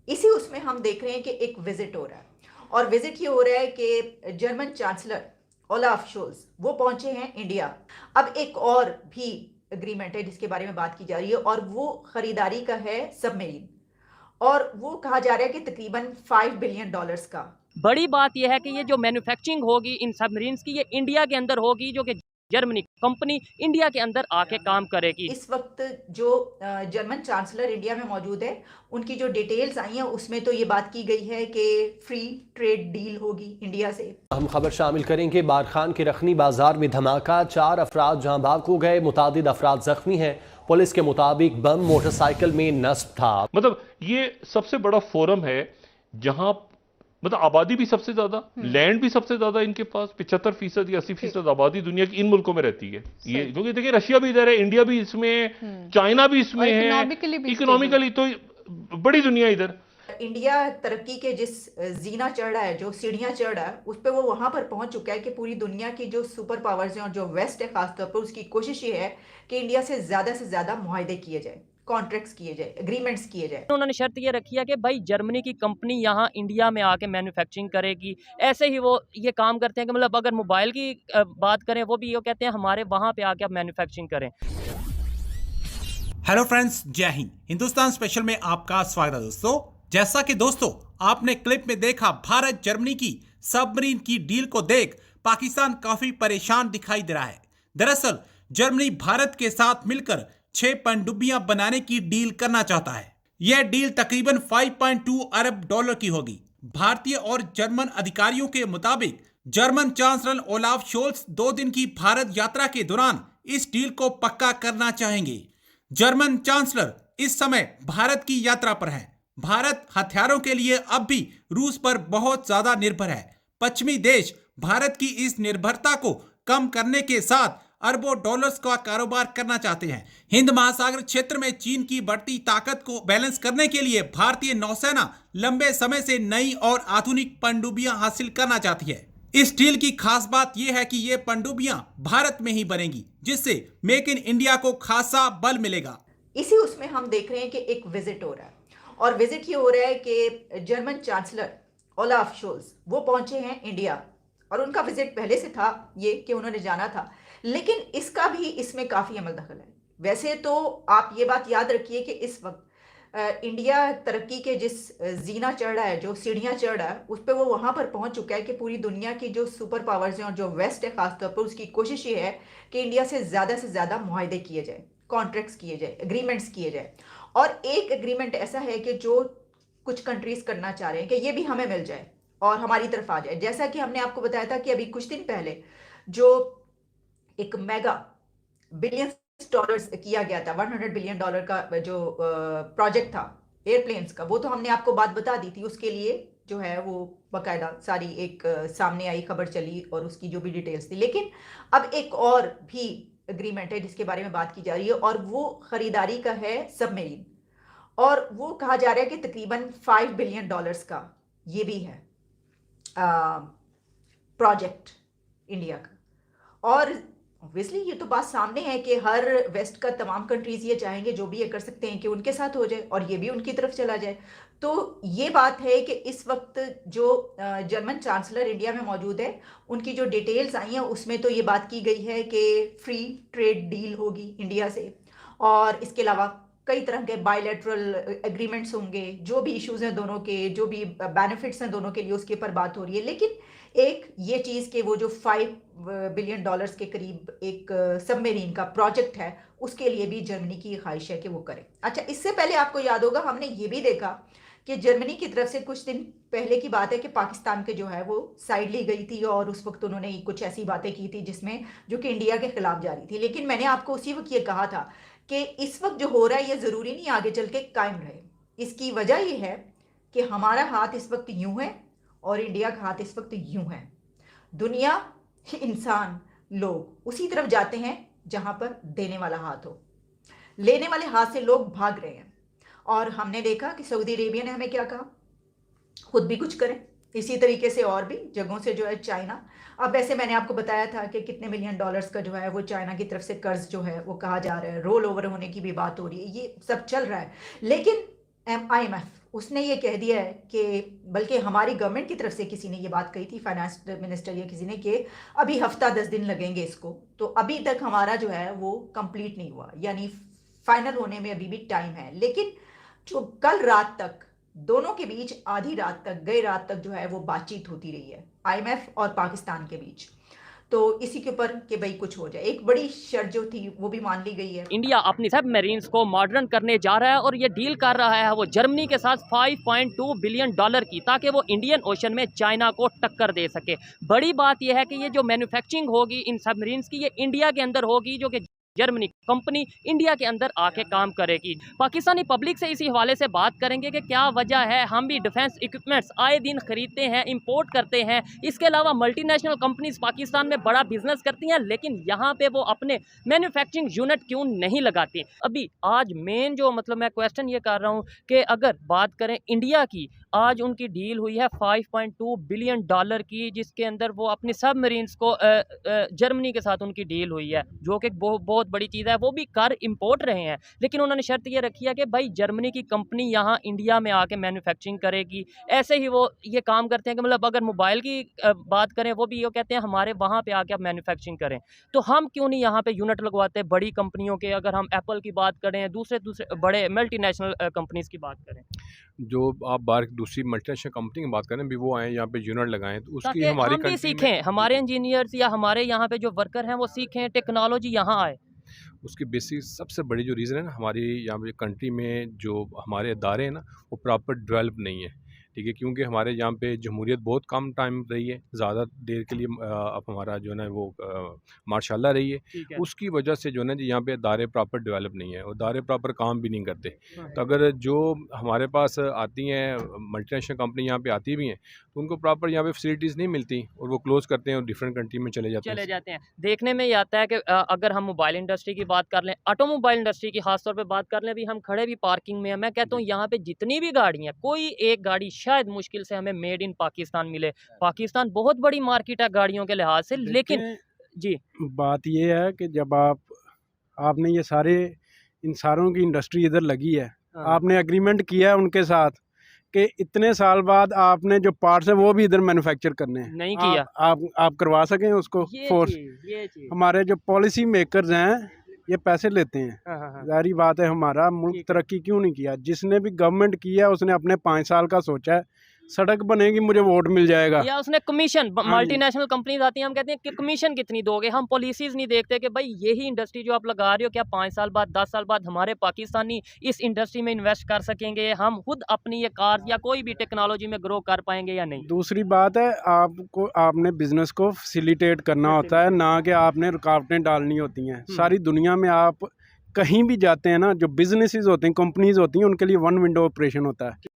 इसी उसमें हम देख रहे हैं कि एक विजिट हो रहा है, और विजिट ये हो रहा है कि जर्मन चांसलर ओलाफ शोल्स वो पहुंचे हैं इंडिया। अब एक और भी एग्रीमेंट है जिसके बारे में बात की जा रही है, और वो खरीदारी का है सबमरीन, और वो कहा जा रहा है कि तकरीबन $5 बिलियन का। बड़ी बात यह है कि ये जो मैन्युफैक्चरिंग होगी इन सबमरीन्स की, ये इंडिया के अंदर होगी, जो कि जर्मनी कंपनी इंडिया के अंदर आके काम करेगी। इस वक्त जो जर्मन चांसलर इंडिया में मौजूद है, उनकी जो डिटेल्स आई हैं उसमें तो ये बात की गई है कि फ्री ट्रेड डील होगी इंडिया से। हम खबर शामिल करेंगे। बारखान के रखनी बाजार में धमाका, 4 अफराद जहां भाग हो गए, मुतादिद अफराद जख्मी हैं। पुलिस के मुताबिक बम मोटरसाइकिल में नस्ब था। मतलब ये सबसे बड़ा फोरम है जहां मतलब आबादी भी सबसे ज्यादा, लैंड भी सबसे ज्यादा इनके पास। 75% या 80% आबादी दुनिया की इन मुल्कों में रहती है। ये क्योंकि देखिए रशिया भी इधर है, इंडिया भी इसमें, चाइना भी इसमें है, इकोनॉमिकली तो बड़ी दुनिया इधर। इंडिया तरक्की के जिस जीना चढ़ रहा है, जो सीढ़ियां चढ़ रहा है, उस पर वो वहां पर पहुंच चुका है कि पूरी दुनिया की जो सुपर पावर्स हैं और जो वेस्ट है खासतौर पर, उसकी कोशिश ये है कि इंडिया से ज्यादा मुआहदे किए जाए, कॉन्ट्रैक्ट्स किए जाए, एग्रीमेंट्स किए जाए। उन्होंने शर्त ये रखी है कि भाई जर्मनी की कंपनी यहाँ इंडिया में आके मैन्युफैक्चरिंग करेगी। ऐसे ही वो ये काम करते हैं कि मतलब अगर मोबाइल की बात करें, वो भी ये कहते हैं हमारे वहाँ पे आके आप मैन्युफैक्चरिंग करें। हेलो फ्रेंड्स, जय हिंद। हिंदुस्तान स्पेशल में आपका स्वागत है दोस्तों। जैसा कि दोस्तों आपने क्लिप में देखा, भारत जर्मनी की सबमरीन की डील को देख पाकिस्तान काफी परेशान दिखाई दे रहा है। दरअसल जर्मनी भारत के साथ मिलकर 6 पनडुब्बियां बनाने की डील करना चाहता है। यह डील तकरीबन 5.2 अरब डॉलर की होगी। भारतीय और जर्मन अधिकारियों के मुताबिक जर्मन चांसलर ओलाफ शोल्स 2 दिन की भारत यात्रा के दौरान इस डील को पक्का करना चाहेंगे। जर्मन चांसलर इस समय भारत की यात्रा पर हैं। भारत हथियारों के लिए अब भी रूस पर बहुत ज्यादा निर्भर है। पश्चिमी देश भारत की इस निर्भरता को कम करने के साथ अरबों डॉलर्स का कारोबार करना चाहते हैं। हिंद महासागर क्षेत्र में चीन की बढ़ती ताकत को बैलेंस करने के लिए भारतीय नौसेना लंबे समय से नई और आधुनिक पनडुब्बियां हासिल करना चाहती है। इस डील की खास बात यह है कि ये पनडुब्बियां भारत में ही बनेंगी, जिससे मेक इन इंडिया को खासा बल मिलेगा। इसी उसमें हम देख रहे हैं कि एक विजिट हो रहा है, और विजिट ये हो रहा है कि जर्मन चांसलर ओलाफ शोल्स वो पहुंचे हैं इंडिया। और उनका विजिट पहले से था ये कि उन्होंने जाना था, लेकिन इसका भी इसमें काफी अमल दखल है। वैसे तो आप ये बात याद रखिए कि इस वक्त इंडिया तरक्की के जिस जीना चढ़ रहा है, जो सीढ़ियां चढ़ रहा है, उस पर वो वहां पर पहुंच चुका है कि पूरी दुनिया की जो सुपर पावर्स हैं और जो वेस्ट है खासतौर पर, उसकी कोशिश ये है कि इंडिया से ज्यादा मुआहदे किए जाए, कॉन्ट्रैक्ट्स किए जाए, एग्रीमेंट्स किए जाए। और एक एग्रीमेंट ऐसा है कि जो कुछ कंट्रीज करना चाह रहे हैं कि ये भी हमें मिल जाए और हमारी तरफ आ जाए। जैसा कि हमने आपको बताया था कि अभी कुछ दिन पहले जो एक मेगा बिलियन डॉलर्स किया गया था, $100 बिलियन का जो प्रोजेक्ट था एयरप्लेन्स का, वो तो हमने आपको बात बता दी थी। उसके लिए जो है वो बाकायदा सारी एक सामने आई खबर चली और उसकी जो भी डिटेल्स थी। लेकिन अब एक और भी एग्रीमेंट है जिसके बारे में बात की जा रही है, और वो खरीदारी का है सबमरीन, और वो कहा जा रहा है कि तकरीबन $5 बिलियन का ये भी है प्रोजेक्ट इंडिया का। और ऑब्वियसली ये तो बात सामने है कि हर वेस्ट का तमाम कंट्रीज ये चाहेंगे, जो भी ये कर सकते हैं, कि उनके साथ हो जाए और ये भी उनकी तरफ चला जाए। तो ये बात है कि इस वक्त जो जर्मन चांसलर इंडिया में मौजूद है, उनकी जो डिटेल्स आई हैं उसमें तो ये बात की गई है कि फ्री ट्रेड डील होगी इंडिया से, और इसके अलावा कई तरह के बायलैटरल एग्रीमेंट्स होंगे, जो भी इश्यूज हैं दोनों के, जो भी बेनिफिट्स हैं दोनों के लिए, उसके ऊपर बात हो रही है। लेकिन एक ये चीज़ कि वो जो $5 बिलियन के करीब एक सबमरीन का प्रोजेक्ट है, उसके लिए भी जर्मनी की ख्वाहिश है कि वो करे। अच्छा, इससे पहले आपको याद होगा हमने ये भी देखा कि जर्मनी की तरफ से कुछ दिन पहले की बात है कि पाकिस्तान के जो है वो साइड ली गई थी, और उस वक्त उन्होंने कुछ ऐसी बातें की थी जिसमें जो कि इंडिया के खिलाफ जा रही थी। लेकिन मैंने आपको उसी वक्त ये कहा था कि इस वक्त जो हो रहा है ये ज़रूरी नहीं आगे चल के कायम रहे। इसकी वजह ये है कि हमारा हाथ इस वक्त यूं है और इंडिया का हाथ इस वक्त यूं है। दुनिया, इंसान, लोग उसी तरफ जाते हैं जहां पर देने वाला हाथ हो। लेने वाले हाथ से लोग भाग रहे हैं, और हमने देखा कि सऊदी अरेबिया ने हमें क्या कहा, खुद भी कुछ करें। इसी तरीके से और भी जगहों से जो है चाइना, अब वैसे मैंने आपको बताया था कि कितने मिलियन डॉलर्स का जो है वो चाइना की तरफ से कर्ज जो है वो कहा जा रहा है, रोल ओवर होने की भी बात हो रही है, ये सब चल रहा है। लेकिन IMF उसने ये कह दिया है कि बल्कि हमारी गवर्नमेंट की तरफ से किसी ने ये बात कही थी, फाइनेंस मिनिस्टर या किसी ने, कि अभी हफ्ता 10 दिन लगेंगे इसको, तो अभी तक हमारा जो है वो कंप्लीट नहीं हुआ, यानी फाइनल होने में अभी भी टाइम है। लेकिन जो कल रात तक दोनों के बीच, आधी रात तक, गई रात तक जो है वो बातचीत होती रही है IMF और पाकिस्तान के बीच, तो इसी के ऊपर कि भाई कुछ हो जाए। एक बड़ी शर्त जो थी वो भी मान ली गई है। इंडिया अपनी सबमरीन्स को मॉडर्न करने जा रहा है और ये डील कर रहा है वो जर्मनी के साथ $5.2 बिलियन की, ताकि वो इंडियन ओशन में चाइना को टक्कर दे सके। बड़ी बात यह है कि ये जो मैन्युफैक्चरिंग होगी इन सबमरीन्स की, ये इंडिया के अंदर होगी, जो कि जर्मनी कंपनी इंडिया के अंदर आके काम करेगी। पाकिस्तानी पब्लिक से इसी हवाले से बात करेंगे कि क्या वजह है। हम भी डिफेंस इक्विपमेंट्स आए दिन खरीदते हैं, इंपोर्ट करते हैं। इसके अलावा मल्टीनेशनल कंपनीज पाकिस्तान में बड़ा बिजनेस करती हैं, लेकिन यहाँ पे वो अपने मैन्युफैक्चरिंग यूनिट क्यों नहीं लगाती। अभी आज मेन जो मैं क्वेश्चन ये कर रहा हूँ कि अगर बात करें इंडिया की, आज उनकी डील हुई है $5.2 बिलियन की, जिसके अंदर वो अपनी सबमरीन्स को जर्मनी के साथ उनकी डील हुई है, जो कि बहुत बड़ी चीज़ है। वो भी कार इंपोर्ट रहे हैं, लेकिन उन्होंने शर्त ये रखी है कि भाई जर्मनी की कंपनी यहाँ इंडिया में आके मैन्युफैक्चरिंग करेगी। ऐसे ही वो ये काम करते हैं कि अगर मोबाइल की बात करें, वो भी ये कहते हैं हमारे वहाँ पे आके आप मैन्युफैक्चरिंग करें। तो हम क्यों नहीं यहाँ पे यूनिट लगवाते हैं बड़ी कंपनियों के। अगर हम एप्पल की बात करें, दूसरे बड़े मल्टीनेशनल कंपनीज की बात करें, जो आप बाहर दूसरी मल्टीनेशनल कंपनी की बात करें, भी वो आए यहाँ पे यूनिट लगाएं, तो उसकी ताकि हमारी हम भी कंट्री सीखें, में हमारे इंजीनियर्स या हमारे यहाँ पे जो वर्कर हैं वो सीखें, टेक्नोलॉजी यहाँ आए। उसकी बेसिक सबसे बड़ी जो रीज़न है ना, हमारी यहाँ पे कंट्री में जो हमारे इदारे हैं ना, वो प्रॉपर डेवलप नहीं है। ठीक है, क्योंकि हमारे यहाँ पे जमहूरियत बहुत कम टाइम रही है, ज़्यादा देर के लिए अब हमारा जो है ना वो मार्शाल्लाह रही है। ठीक है। उसकी वजह से जो है ना जी, यहाँ पे इदारे प्रॉपर डेवलप नहीं है और इदारे प्रॉपर काम भी नहीं करते। तो अगर जो हमारे पास आती हैं मल्टीनेशनल कंपनी यहाँ पे आती भी हैं, तो उनको प्रॉपर यहाँ पे फैसिलिटीज़ नहीं मिलती और वो क्लोज़ करते हैं और डिफरेंट कंट्री में चले जाते हैं। देखने में ये आता है कि अगर हम मोबाइल इंडस्ट्री की बात कर लें, ऑटोमोबाइल इंडस्ट्री की खासतौर पे बात कर लें, अभी हम खड़े भी पार्किंग में हैं, मैं कहता हूँ यहाँ पे जितनी भी गाड़ियाँ, कोई एक गाड़ी शायद मुश्किल से हमें मेड इन पाकिस्तान मिले। पाकिस्तान बहुत बड़ी मार्केट है गाड़ियों के लिहाज से, लेकिन जी बात ये है कि जब आपने ये इन सारों की इंडस्ट्री इधर लगी है, आपने एग्रीमेंट किया है उनके साथ कि इतने साल बाद आपने जो पार्ट्स हैं वो भी इधर मैन्युफैक्चर करने हैं, नहीं किया। आप करवा सकें उसको फोर्स। ये चीज़ हमारे जो पॉलिसी मेकर्स हैं ये पैसे लेते हैं, जारी बात है। हमारा मुल्क तरक्की क्यों नहीं किया? जिसने भी गवर्नमेंट किया उसने अपने 5 साल का सोचा है, सड़क बनेगी मुझे वोट मिल जाएगा, या उसने कमीशन। मल्टीनेशनल कंपनीज आती हैं, हम कहते हैं कि कमीशन कितनी दोगे। हम पॉलिसीज नहीं देखते कि भाई यही इंडस्ट्री जो आप लगा रहे हो, क्या 5 साल बाद 10 साल बाद हमारे पाकिस्तानी इस इंडस्ट्री में इन्वेस्ट कर सकेंगे, हम खुद अपनी ये कार या कोई भी टेक्नोलॉजी में ग्रो कर पाएंगे या नहीं। दूसरी बात है आपने बिजनेस को फैसिलिटेट करना होता है, ना कि आपने रुकावटें डालनी होती हैं। सारी दुनिया में आप कहीं भी जाते हैं ना, जो बिजनेसेस होते हैं, कंपनीज होती हैं, उनके लिए वन विंडो ऑपरेशन होता है।